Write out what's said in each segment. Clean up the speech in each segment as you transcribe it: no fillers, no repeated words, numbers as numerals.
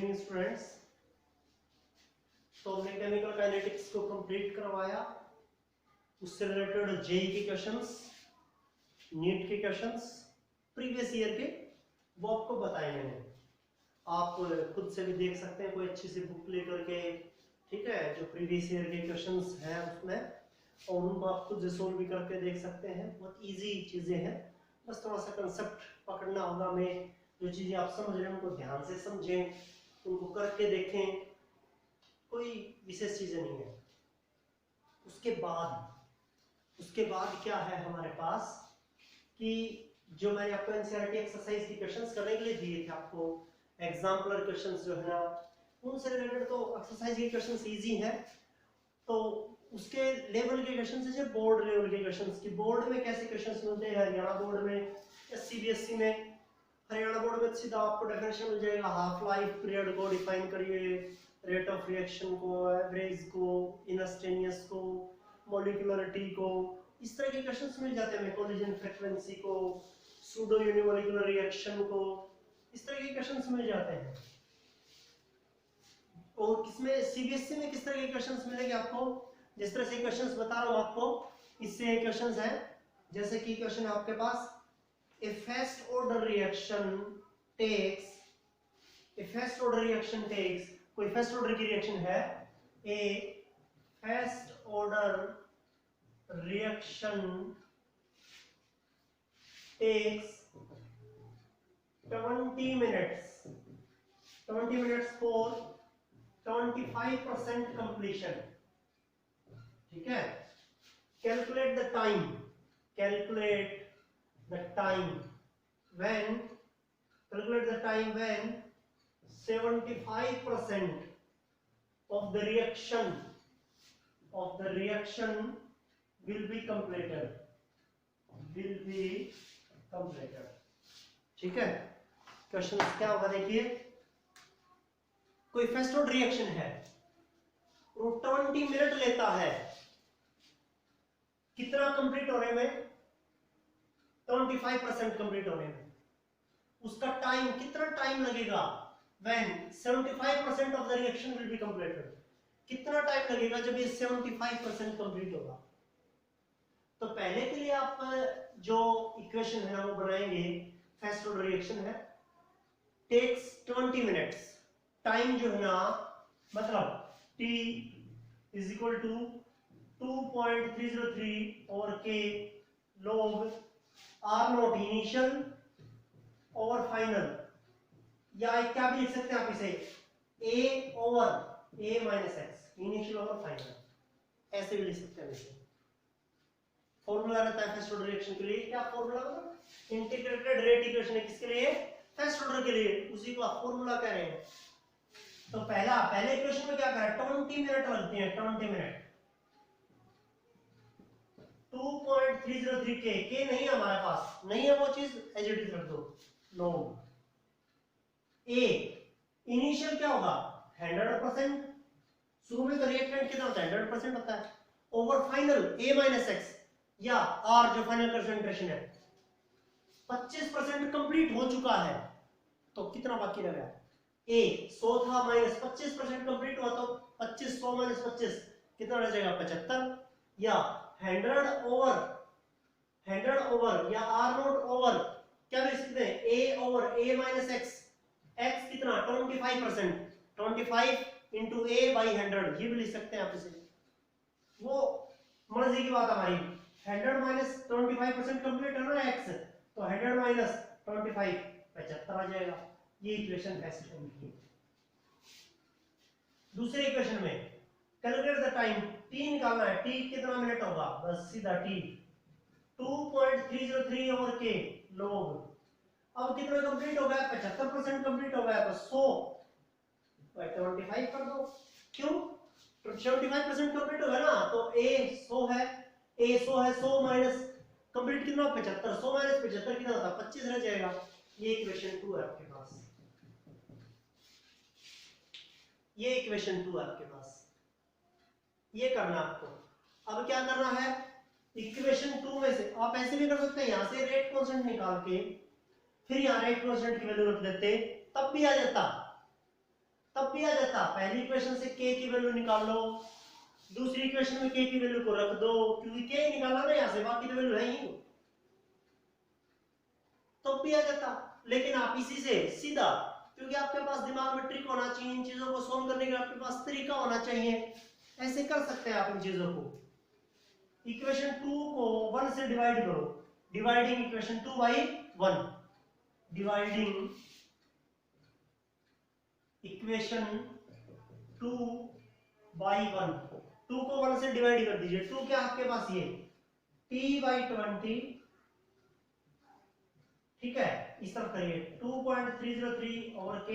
Evening students. तो हमने chemical kinetics को कंप्लीट करवाया, उससे रिलेटेड जेई के क्वेश्चंस, नीट के क्वेश्चंस, प्रीवियस ईयर के, वो आपको बताए मैंने। आप खुद से भी देख सकते हैं कोई अच्छी सी बुक लेकर के, ठीक है, जो प्रीवियस ईयर के क्वेश्चंस हैं उसमें, और उनको आप खुद से सोल्व भी करके देख सकते हैं। बहुत इजी चीजें हैं, बस थोड़ा सा कंसेप्ट पकड़ना होगा। हमें जो चीजें आप समझ रहे हैं उनको ध्यान से समझें, उनको करके देखें, कोई विशेष चीजें नहीं है। उसके बाद क्या है हमारे पास कि जो मैंने आपको एनसीईआरटी एक्सरसाइज की क्वेश्चंस करने के लिए दिए थे, आपको एग्जाम्पलर क्वेश्चंस जो है ना, उनसे रिलेटेड तो एक्सरसाइज के क्वेश्चंस इजी हैं। तो उसके लेवल के क्वेश्चंस है, बोर्ड लेवल के क्वेश्चंस की बोर्ड में कैसे क्वेश्चंस मिलते हैं, हरियाणा बोर्ड में या सीबीएसई में। हरियाणा बोर्ड में सीधा आपको डेफिनेशन मिल जाएगा, हाफ लाइफ पीरियड को डिफाइन करिए, रेट ऑफ रिएक्शन को, एवरेज को, इनस्टेनियस को, मॉलिक्यूलरिटी को, इस तरह के क्वेश्चंस मिल जाते हैं। कोलिजन फ्रीक्वेंसी को, सूडो यूनिमॉलिक्यूलर रिएक्शन को, इस तरह के क्वेश्चंस मिल जाते हैं। और किसमें सीबीएसई में किस तरह के क्वेश्चंस मिलेंगे आपको, जिस तरह से क्वेश्चंस बता रहा हूं आपको, इससे क्वेश्चंस हैं। जैसे कि क्वेश्चन है आपके पास, a first order reaction takes कोई फर्स्ट ऑर्डर की रिएक्शन है, a first order reaction takes 20 minutes for 25% completion, ठीक है। Calculate the time when 75% of the reaction will be completed, ठीक है। क्वेश्चन क्या होगा देखिए, कोई फर्स्ट ऑर्डर रिएक्शन है, वो 20 मिनट लेता है, कितना कंप्लीट होने में, 25% कंप्लीट होने में। उसका टाइम, कितना टाइम लगेगा, when 75% of the reaction will be completed, कितना टाइम लगेगा जब ये 75% कंप्लीट होगा। तो पहले के लिए आप जो इक्वेशन है ना वो बनाएंगे, फर्स्ट ऑर्डर रिएक्शन है, टेक्स 20 मिनट्स, टाइम जो है ना, मतलब t इज इक्वल टू 2.303 और k log r not initial और फाइनल, या क्या भी लिख सकते हैं आप इसे, a over a minus x, initial और फाइनल, ऐसे भी लिख सकते हैं इसे। फॉर्मूला रहता है फर्स्ट ऑर्डर रिएक्शन के लिए, क्या फॉर्मूला होगा, इंटीग्रेटेड रेट इक्वेशन है, किसके लिए, फर्स्ट ऑर्डर के लिए, उसी को आप फॉर्मूला कह रहे हैं। तो पहले इक्वेशन में क्या करें, 20 मिनट लगते हैं, 20 मिनट, 2.303 के नहीं है हमारे पास, नहीं है वो चीज, एज इट इज रख दो, log a इनिशियल क्या होगा 100%, शुरू में तो रिएक्टेंट कितना होता है 100% होता है, over final a minus x, या r जो फाइनल कंसंट्रेशन है 25% कंप्लीट हो चुका है, तो कितना बाकी रह गया, a 100 था माइनस 25% कंप्लीट हुआ, तो 25 100 माइनस 25 कितना रह जाएगा 75, या 100 ओवर या r नॉट ओवर, क्या भी लिख सकते हैं, a over a minus x, x कितना 25%, 25 इंटू a बाई 100, ये भी लिख सकते हैं आप इसे, वो मर्जी की बात हमारी। 100 माइनस 25% कंप्लीट है ना x, तो 100 माइनस 25 75 आ जाएगा। ये इक्वेशन फर्स्ट फॉर्म की। दूसरे इक्वेशन में कैलकुलेट द टाइम, t निकालना है, t कितना मिनट होगा, बस सीधा t 2.303 ओवर k log, अब कितना कंप्लीट हो गया, 75% कंप्लीट हो गया, तो 100 by 25 कर दो, क्यों, 75% कंप्लीट हो गया ना, तो a 100 है, 100 माइनस कंप्लीट कितना 75, 100 माइनस 75 कितना होता है 25 रह जाएगा। ये इक्वेशन 2 है आपके पास, ये इक्वेशन 2 है आपके पास, ये करना आपको। अब क्या करना है, इक्वेशन 2 में से आप ऐसे भी कर सकते हैं, यहां से रेट कांस्टेंट निकाल के फिर यहां रेट कांस्टेंट की वैल्यू रख देते, तब भी आ जाता। तब भी आ जाता। पहली इक्वेशन से k की वैल्यू निकाल लो, दूसरी इक्वेशन में k की वैल्यू को रख दो, क्योंकि k निकाला ना यहां से, बाकी तो वैल्यू है ही, तब भी आ जाता। लेकिन आप इसी से सीधा, क्योंकि आपके पास दिमाग में ट्रिक होना चाहिए, इन चीजों को सोल्व करने का आपके पास तरीका होना चाहिए, ऐसे कर सकते हैं आप इन चीजों को। इक्वेशन 2 को 1 से डिवाइड करो, dividing equation 2 by 1, dividing equation 2 by 1, 2 को 1 से डिवाइड कर दीजिए। 2 क्या आपके पास ये t बाई 20, ठीक है, इस तरफ करिए 2.303 ओवर k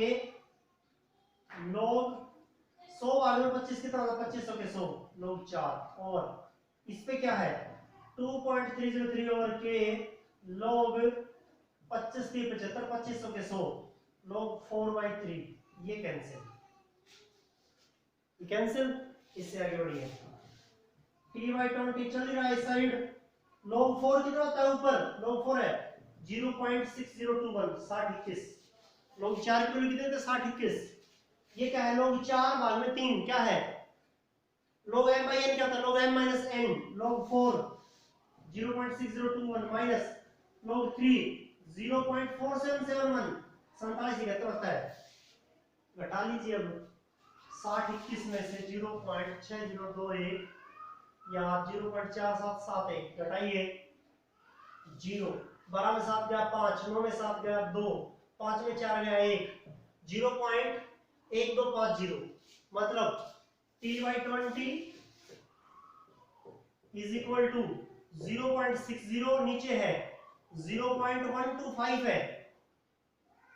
log 100 भाग में 25 कितना होगा, 2500 के 100 log 4, और इस पे क्या है 2.303 ओवर k log 25 की 75, 2500 के 100 log 4/3, ये कैंसिल, इससे आगे बढ़िए। t बाई 20 चल रहा है इस साइड, log 4 कितना होता है ऊपर, log 4 है 0.6021, 6021, log 4 की वैल्यू कितने थे, 6021, ये क्या है log 4 भाग में 3, क्या है log m by n, क्या था log m minus n, log 4 0.6021 minus log 3 0.4771, 4771 होता है, घटा लीजिए अब 6021 में से 0.6021 या 0.4771 घटाइए, 0, 12 में 7 गया 5, 9 में 7 गया 2, 5 में 4 गया 1, 0.1250, मतलब t by 20 is equal to 0.60, नीचे है 0.125 है,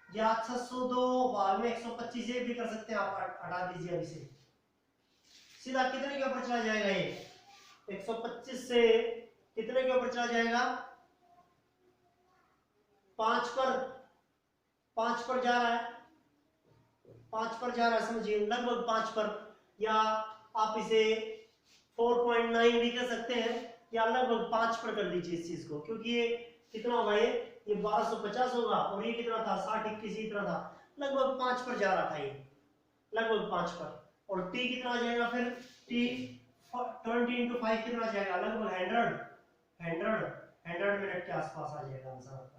या 602 भाग में 125, ये भी कर सकते हैं आप, हटा दीजिए अब इसे, सीधा कितने के ऊपर चला जाएगा ये, 125 से कितने के ऊपर चला जाएगा, 5 पर जा रहा है, 5 पर जा रहा है, समझिए लगभग 5 पर, या आप इसे 4.9 भी कह सकते हैं, या लगभग 5 पर कर दीजिए इस चीज को, क्योंकि ये कितना होगा, ये 1250 होगा, और ये कितना था 6021 इतना था, लगभग 5 पर जा रहा था ये, लगभग 5 पर, और t कितना आ जाएगा फिर, t 20 into 5 कितना आ जाएगा, लगभग 100 मिनट के आसपास आ जाएगा आंसर आपका।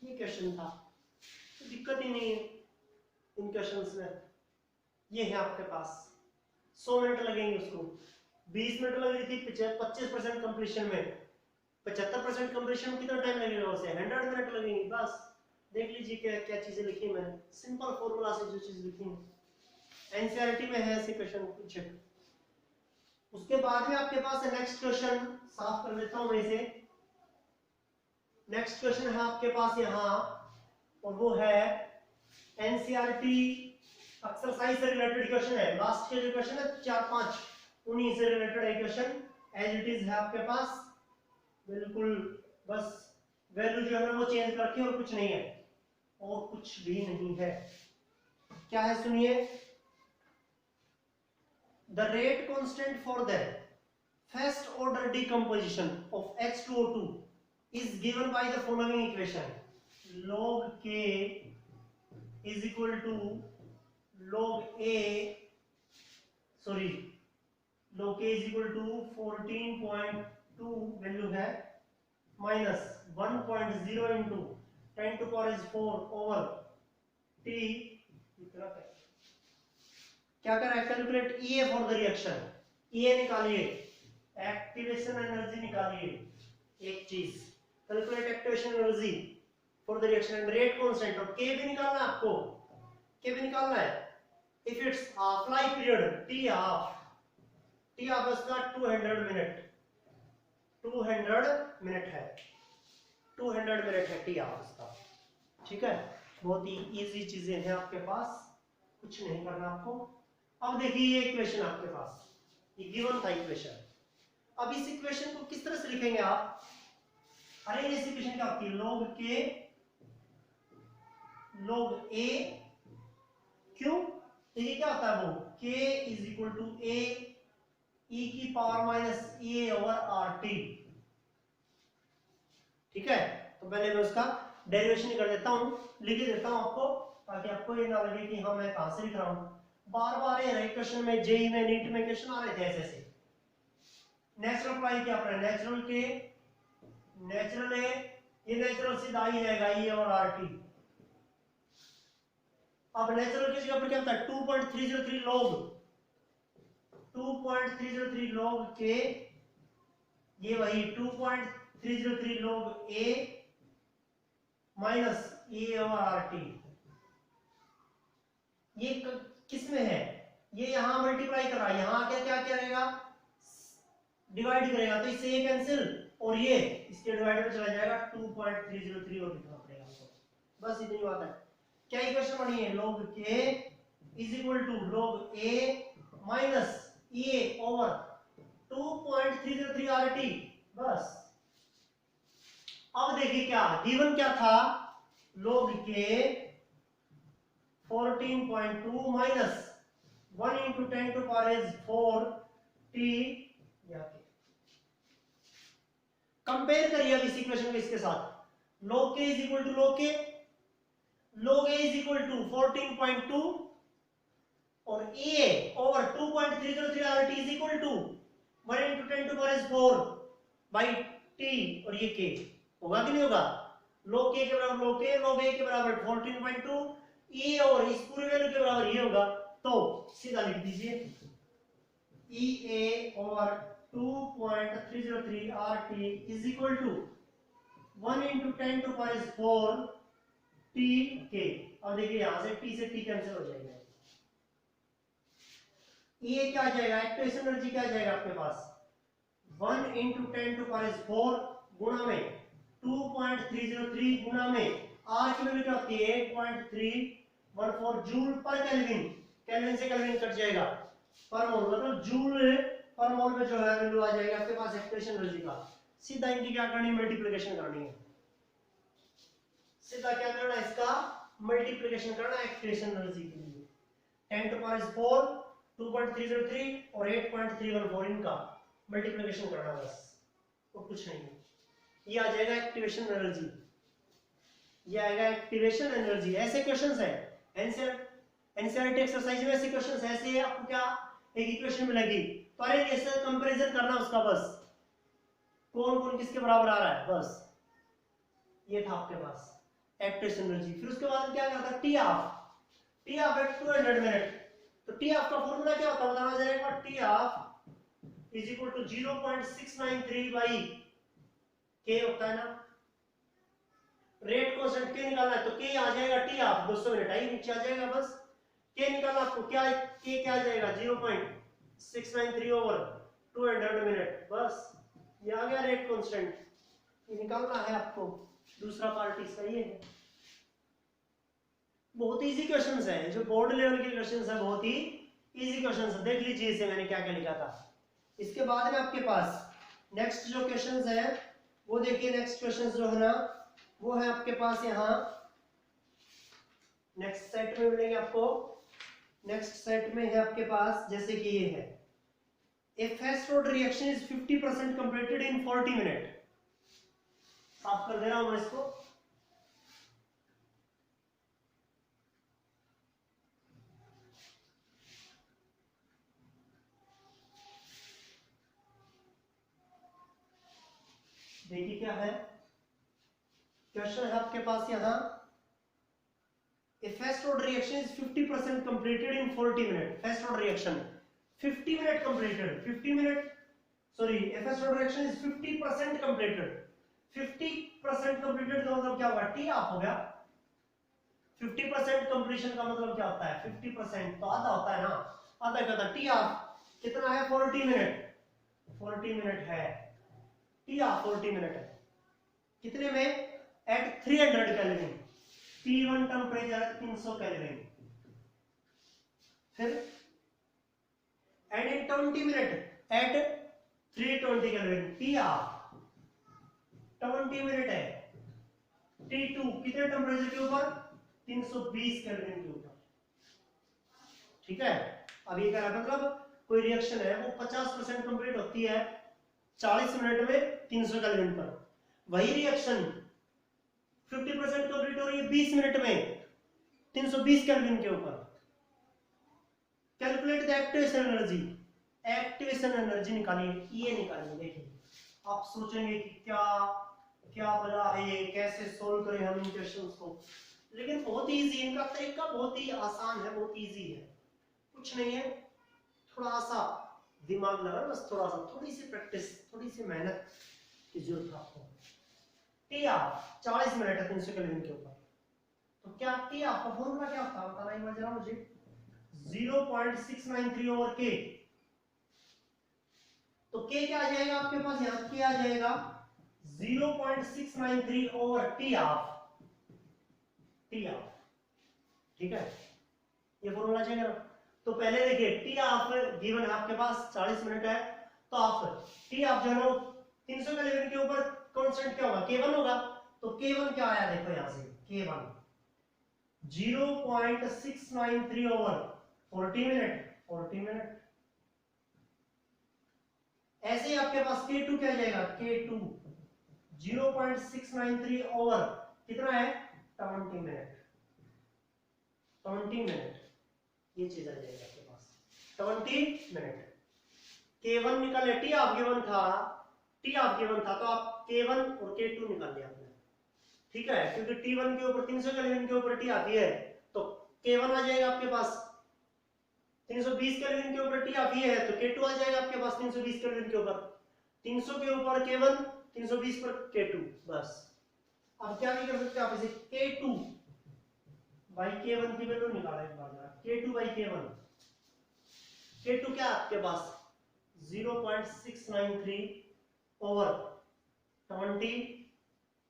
ये क्वेश्चन था, तो दिक्कत ही नहीं है इन क्वेश्चंस में। ये है आपके पास 100 मिनट लगेंगे, उसको 20 मिनट लग रही थी 25% कंप्लीशन में, 75% कंप्लीशन में कितना टाइम लगेगा, उसे 100 मिनट लगेंगे। बस देख लीजिए क्या क्या चीजें लिखी मैंने, सिंपल फॉर्मूला से जो चीज लिखी है, एनसीईआरटी में है ऐसे क्वेश्चन पूछे। उसके बाद में आपके पास नेक्स्ट क्वेश्चन, साफ कर देता हूं मैं इसे, नेक्स्ट क्वेश्चन है आपके पास यहाँ, और वो है एनसीईआरटी एक्सरसाइज से रिलेटेड क्वेश्चन है, लास्ट के जो क्वेश्चन है 4-5 उन्हीं से रिलेटेड है क्वेश्चन, एज इट इज है आपके पास बिल्कुल, बस वैल्यू जो है वो चेंज करके, और कुछ नहीं है, और कुछ भी नहीं है। क्या है सुनिए, the rate constant for the first order decomposition of H2O2 is given by the following equation, log k is equal to log k is equal to 14.2 value है, minus 1.0 into 10 to power is 4 over t, इतना क्या कर रहा है, calculate EA for the reaction, EA निकालिए, activation energy निकालिए, एक चीज calculate activation energy for the reaction and rate constant, और k भी निकालना है आपको, k भी निकालना है, if it's half life period t half इसका 200 मिनट, 200 मिनट है, 200 मिनट है t हाफ इसका, ठीक है, बहुत ही इजी चीजें हैं आपके पास, कुछ नहीं करना आपको। अब देखिए ये इक्वेशन आपके पास, ये गिवन था इक्वेशन, अब इस इक्वेशन को किस तरह से लिखेंगे आप, अरे इस इक्वेशन क्या होती है, log k log a, क्यों, तो ये क्या होता है, वो k is equal to a e की power minus a over RT, ठीक है। तो पहले मैं उसका डेरिवेशन कर देता हूं, लिख देता हूं आपको, ताकि आपको ये ना लगे कि हाँ मैं कहां से लिख रहा हूं। बार बार ये रहे क्वेश्चन में, जेई में, नीट में क्वेश्चन आ रहे थे ऐसे ऐसे। नेचुरल अप्लाई क्या अपना नेचुरल के, नेचुरल है, ये नेचुरल सीधा ही जाएगा ये और आरटी। अब नेचुरल की जगह पर क्या होता है 2.303 log, 2.303 log के, ये वही 2.303 log a माइनस ए और आरटी। ये किस में है, ये यहां मल्टीप्लाई कर रहा है, यहां क्या क्या करेगा डिवाइड करेगा, तो इससे ये कैंसिल और ये इसके डिवाइड में चला जाएगा 2.303 और लिखना पड़ेगा आपको। बस इतनी बात है। क्या इक्वेशन बनी है log k is equal to log a minus A over 2.303 rt। बस अब देखिए क्या गिवन क्या था, log k 14.2 minus 1 into 10 to power is 4 t या के। कंपेयर करिए अब इस इक्वेशन को इसके साथ, log k is equal to log k, log a is equal to 14.2 और a over 2.303 rt is equal to 1 into 10 to power is 4 by t और ये k होगा कि नहीं होगा। log k के बराबर log k, log a के बराबर 14.2, e और इस पूरे वैल्यू के बराबर ये होगा, तो सीधा लिख दीजिए EA over 2.303 RT is equal to 1 into 10 to power is 4 TK। अब देखिए यहां से T से T कैंसिल हो जाएगा, ये क्या आ जाएगा एक्टिवेशन एनर्जी क्या आ जाएगा आपके पास 1 into 10 to power is 4 गुणा में 2.303 गुणा में R की वैल्यू क्या होती है 8.314 जूल पर केल्विन, केल्विन से केल्विन कट जाएगा, पर मोल मतलब जूल पर मोल में जो है वैल्यू आ जाएगा आपके पास एक्टिवेशन एनर्जी का। सीधा इनकी क्या करनी है मल्टीप्लिकेशन करनी है, सीधा क्या करना है इसका मल्टीप्लिकेशन करना है एक्टिवेशन एनर्जी के लिए। 10 to power is 4 2.303 और 8.314 इनका मल्टीप्लिकेशन करना बस और कुछ नहीं है। ये आ जाएगा एक्टिवेशन एनर्जी, ये आएगा एक्टिवेशन एनर्जी। ऐसे क्वेश्चंस है एनसीईआरटी एक्सरसाइज में, ऐसे क्वेश्चंस ऐसे आपको क्या एक इक्वेशन मिलेगी, पर ऐसे कंपैरिजन करना उसका, बस कौन कौन किसके बराबर आ रहा है, बस ये था आपके पास एक्टिवेशन एनर्जी। फिर उसके बाद क्या करता टी ऑफ एट 200 मिनट, तो टी ऑफ का फॉर्मूला क्या होता है बताना जाएगा, T half is equal to 0.693 by K होता है ना, रेट कांस्टेंट के निकालना है तो के आ जाएगा टी ऑफ 200 मिनट आई नीचे आ जाएगा, बस के निकालना आपको क्या के क्या आ जाएगा 0.693 ओवर 200 मिनट, बस ये आ गया रेट कांस्टेंट, ये निकालना है आपको। दूसरा पार्ट इसका ये है। बहुत इजी क्वेश्चंस है, जो बोर्ड लेवल के क्वेश्चंस है बहुत ही इजी क्वेश्चंस है, देख लीजिए इसे मैंने क्या क्या लिखा था। इसके बाद में आपके पास नेक्स्ट जो क्वेश्चंस है वो देखिए, नेक्स्ट क्वेश्चंस जो है ना वो है आपके पास यहाँ नेक्स्ट सेट में मिलेंगे आपको। नेक्स्ट सेट में है आपके पास जैसे कि ये है, a first order reaction is 50% completed in 40 minute. साफ कर दे रहा हूं मैं इसको, देखिए क्या है क्वेश्चन है आपके पास यहाँ, a fast road reaction is 50% completed in 40 minutes। fast road reaction 50 minute completed, 50 minute sorry a fast road reaction is 50% completed, 50% completed का मतलब क्या होगा टी ऑफ हो गया। 50% कंप्लीशन का मतलब क्या होता है 50% तो आधा होता है ना, आधा क्या होता है टी ऑफ कितना है 40 मिनट, 40 मिनट है टी ऑफ 40 मिनट है कितने में at 300 kelvin, T1 temperature 300 kelvin. फिर and in 20 minute at 320 kelvin, T half 20 minute है, T2 कितने टेम्परेचर के ऊपर 320 केल्विन के ऊपर, ठीक है। अब ये क्या मतलब कोई रिएक्शन है वो 50% कंप्लीट होती है 40 मिनट में 300 केल्विन पर, वही रिएक्शन 50% कंप्लीट हो रही है 20 मिनट में 320 केल्विन के ऊपर। Calculate the activation energy, activation energy निकालिए, ये निकालिए। देखिए आप सोचेंगे कि क्या क्या बना है ये, कैसे सोल्व करें हम इन क्वेश्चंस को, लेकिन बहुत इजी, इनका तरीका बहुत ही आसान है, बहुत इजी है, कुछ नहीं है, थोड़ा सा दिमाग लगा, बस थोड़ा सा, थोड़ी सी प्रैक्टिस, थोड़ी सी मेहनत की जरूरत है आपको। टी ऑफ 40 मिनट है 300 केल्विन के ऊपर, तो क्या टी ऑफ का फॉर्मूला क्या होता है बताना एक बार जरा मुझे। 0.693 ओवर के, तो के क्या आ जाएगा आपके पास, यहां के आ जाएगा 0.693 over T of, T of, ठीक है, ये फॉर्मूला चाहिए ना। तो पहले देखिए टी ऑफ गिवन है आपके पास 40 मिनट है, तो आप टी ऑफ जो है 300 केल्विन के ऊपर कांस्टेंट क्या होगा, K1 होगा, तो K1 क्या आया देखो यहां से, K1 0.693 ओवर 40 मिनट, 40 मिनट। ऐसे ही आपके पास K2 क्या जाएगा, K2 0.693 ओवर कितना है 20 मिनट, 20 मिनट, ये चीज आ जाएगा आपके पास 20 मिनट। K1 निकाले, टी ऑफ गिवन था, टी ऑफ गिवन था, तो आप K1 और K2 निकाल लिया आपने, ठीक है, क्योंकि T1 के ऊपर 300 केल्विन के ऊपर टी ऑफ है, तो K1 आ जाएगा आपके पास 320 केल्विन के ऊपर टी ऑफ है, तो K2 आ जाएगा आपके पास 320 केल्विन के ऊपर, 300 के ऊपर K1, 320 पर K2, बस। अब क्या भी कर सकते हैं आप इसे, K2 बाई K1 की वैल्यू निकाला एक बार जरा, K2 बाई K1, K2 क्या आपके पास 0.693 ओवर 20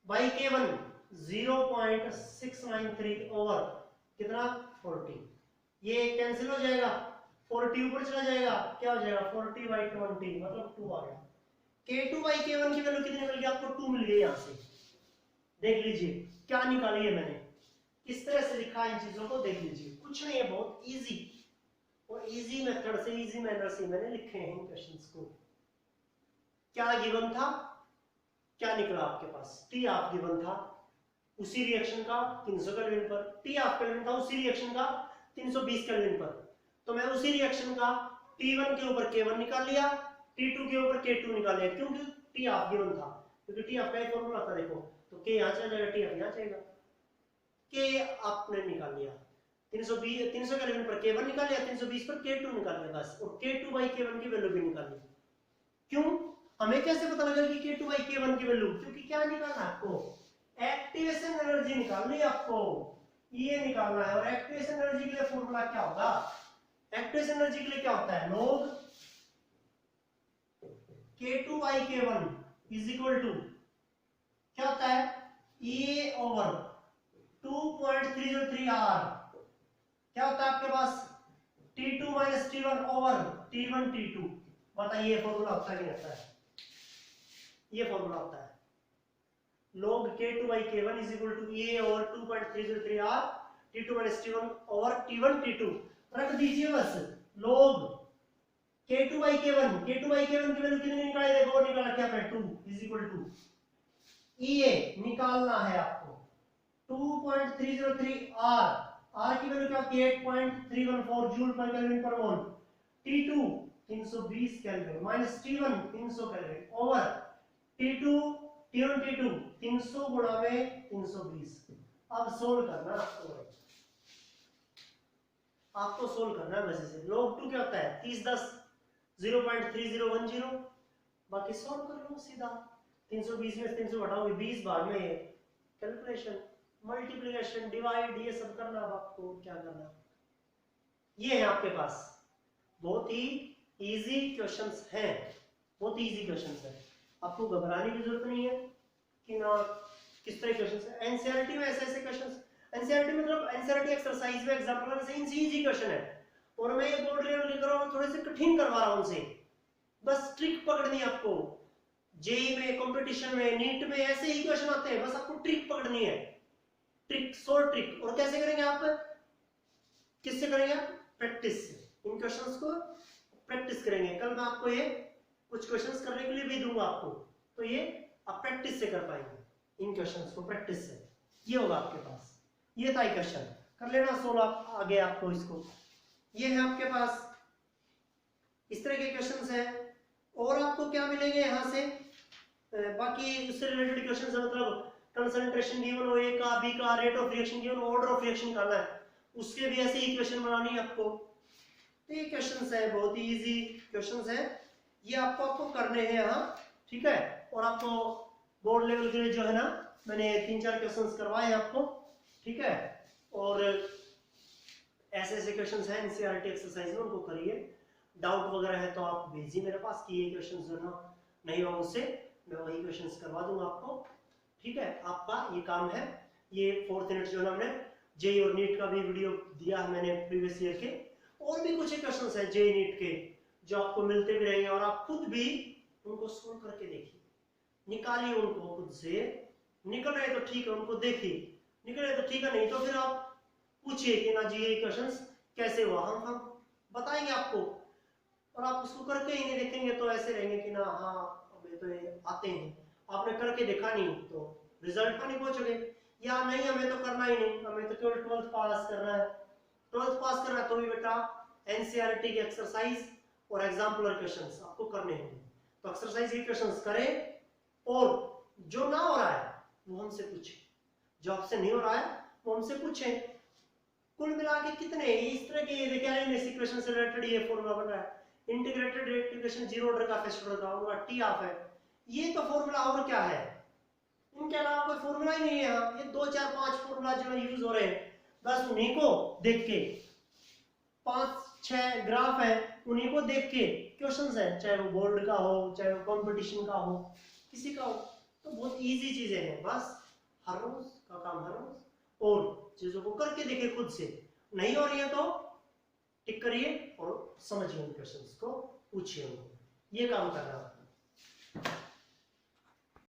बाई K1 0.693 ओवर कितना 40, ये कैंसिल हो जाएगा, 40 ऊपर चला जाएगा, क्या हो जाएगा 40 बाई 20 मतलब 2 आ गया। K2 बाई K1 की वैल्यू कितनी मिल गई आपको, 2 मिल गई, यहां से देख लीजिए क्या निकाली है मैंने, किस तरह से लिखा है इन चीजों को देख लीजिए, कुछ नहीं है, बहुत इजी और इजी मेथड से, इजी मैनर से मैंने लिखे हैं इन क्वेश्चंस को। क्या गिवन था, क्या निकला आपके पास, टी ऑफ गिवन था, उसी रिएक्शन का 300 केल्विन पर, टी ऑफ केल्विन था उसी रिएक्शन का 320 केल्विन पर, तो मैं उसी रिएक्शन का T1 के ऊपर K1 निकाल लिया, T2 के ऊपर K2 निकाल लिया, क्योंकि टी ऑफ गिवन था, क्योंकि टी ऑफ का एक फॉर्मूला था देखो, तो K यहां चला जाएगा, टी ऑफ यहां जाएगा, K आपने निकाल लिया 320, 300 केल्विन पर K1 निकाल लिया, 320 पर K2 निकाल लिया, बस, और K2 बाई K1 की वैल्यू भी निकाल ली। क्यों, हमें कैसे पता लगा कि K2 बाई K1 की वैल्यू, क्योंकि क्या निकालना है आपको, एक्टिवेशन एनर्जी निकालनी है आपको, ये निकालना है, और एक्टिवेशन एनर्जी के लिए फॉर्मूला क्या होगा, एक्टिवेशन एनर्जी के लिए क्या होता है, log K2 by K1 is equal to क्या होता है, E ओवर 2.303 R, क्या होता है आपके पास T2 minus T1 over T1 T2, बताइए ये फॉर्मूला होता है कि नहीं होता है, ये फॉर्मूला होता है, log K2 by K1 is equal to A over 2.303 R T2 minus T1 over T1 T2, रख दीजिए बस, log K2 by K1, K2 by K1 की वैल्यू कितनी निकाली देखो, निकाला क्या है 2 is equal to EA निकालना है आपको 2.303 R, R की वैल्यू क्या होती है 8.314 जूल पर केल्विन पर मोल, T2 320 kelvin minus T1 300 kelvin over T2 T1 T2 300 गुणा में 320। अब सोल्व करना आपको सोल्व करना है वैसे से, log 2 क्या होता है 30 10 0.3010, बाकी सोल्व कर लो सीधा, 320 में 300 घटाओगे 20 बाद में कैलकुलेशन, मल्टीप्लिकेशन, डिवाइड, ये सब करना, अब आपको क्या करना, ये है आपके पास, बहुत ही इजी क्वेश्चंस हैं, बहुत इजी क्वेश्चंस हैं, आपको घबराने की जरूरत नहीं है कि ना किस तरह क्वेश्चंस है, एनसीईआरटी में ऐसे क्वेश्चंस, एनसीईआरटी मतलब एनसीईआरटी एक्सरसाइज में एग्जांपल से इजी क्वेश्चन है, और मैं ये बोर्ड लेवल के करो थोड़े से कठिन करवा रहा हूं उनसे, बस ट्रिक पकड़नी है आपको, जेई में, कंपटीशन में, नीट में ऐसे ही क्वेश्चन आते हैं, बस आपको ट्रिक पकड़नी है, ट्रिक, शॉर्ट ट्रिक, और कैसे करेंगे आप, किससे करेंगे आप, प्रैक्टिस से, इन क्वेश्चंस को प्रैक्टिस करेंगे, कल मैं आपको ये कुछ क्वेश्चंस करने के लिए भी दूंगा आपको, तो ये आप प्रैक्टिस से कर पाएंगे इन क्वेश्चंस को, प्रैक्टिस से, ये होगा आपके पास, ये था क्वेश्चन, कर लेना सोल्व आप आगे आपको इसको। ये है आपके पास इस तरह के क्वेश्चंस हैं। और आपको क्या मिलेंगे यहाँ से बाकी उससे रिलेटेड क्वेश्चंस है, मतलब कंसंट्रेशन गिवन हो, ए का बी का, rate of reaction given, order of reaction निकालना है, उसके भी ऐसे इक्वेशन बनानी है आपको। तो ये क्वेश्चंस है, बहुत ही इजी क्वेश्चंस है, ये आपको करने हैं यहाँ, ठीक है। और आपको बोर्ड लेवल के लिए जो है ना मैंने 3-4 क्वेश्चंस करवाए हैं आपको, ठीक है। और ऐसे ऐसे क्वेश्चंस हैं एनसीईआरटी एक्सरसाइज में, उनको करिए। डाउट वगैरह है तो आप भेजिए मेरे पास कि ये क्वेश्चंस जो ना नहीं हो मुझसे, मैं वही क्वेश्चंस करवा दूंगा आपको, ठीक है। आपका ये काम है। ये 4th यूनिट जो है हमने जेई और नीट का भी वीडियो दिया है मैंने प्रीवियस ईयर के, और भी कुछ क्वेश्चंस हैं जेई नीट के जो आपको मिलते भी रहेंगे, और आप खुद भी उनको सोल्व करके देखिए, निकालिए उनको खुद से। निकल रहे तो ठीक है, उनको देखिए, निकल रहे तो ठीक है, नहीं तो फिर आप पूछिए कि ना जी ये क्वेश्चंस कैसे हुआ, हम बताएंगे आपको। और आप उसको करके ही नहीं देखेंगे तो ऐसे रहेंगे कि ना हाँ हमें तो ये आते हैं, आपने करके देखा नहीं तो रिजल्ट पर नहीं पहुंचोगे। या नहीं हमें तो करना ही नहीं, हमें तो केवल 12th पास करना है, 12th पास करना है तो भी बेटा एनसीईआरटी की एक्सरसाइज और एग्जाम्पलर क्वेश्चंस आपको करने होंगे। तो एक्सरसाइज के क्वेश्चंस करें, और जो ना हो रहा है वो हमसे पूछे, जो आपसे नहीं हो रहा है वो हमसे पूछें। कुल मिला के कितने इस तरह के देखिए इक्वेशन से रिलेटेड ये फॉर्मूला बन रहा है, integrated rate equation zero order का फर्स्ट ऑर्डर का होगा टी ऑफ है, ये तो फॉर्मूला और क्या है, इनके अलावा कोई फॉर्मूला ही नहीं है यहाँ। ये 2-4-5 फॉर्मूला जो यूज हो रहे हैं, बस उन्हीं को देख के 5-6 ग्राफ है, उन्हीं को देख के क्वेश्चंस है, चाहे वो बोर्ड का हो चाहे वो कंपटीशन का हो, किसी का हो। तो बहुत इजी चीजें हैं, बस हर रोज का काम हर रोज, और चीजों को करके देखे खुद से। नहीं हो रही है तो टिक करिए और समझिए उन क्वेश्चंस को, पूछिए उनको, ये काम करना।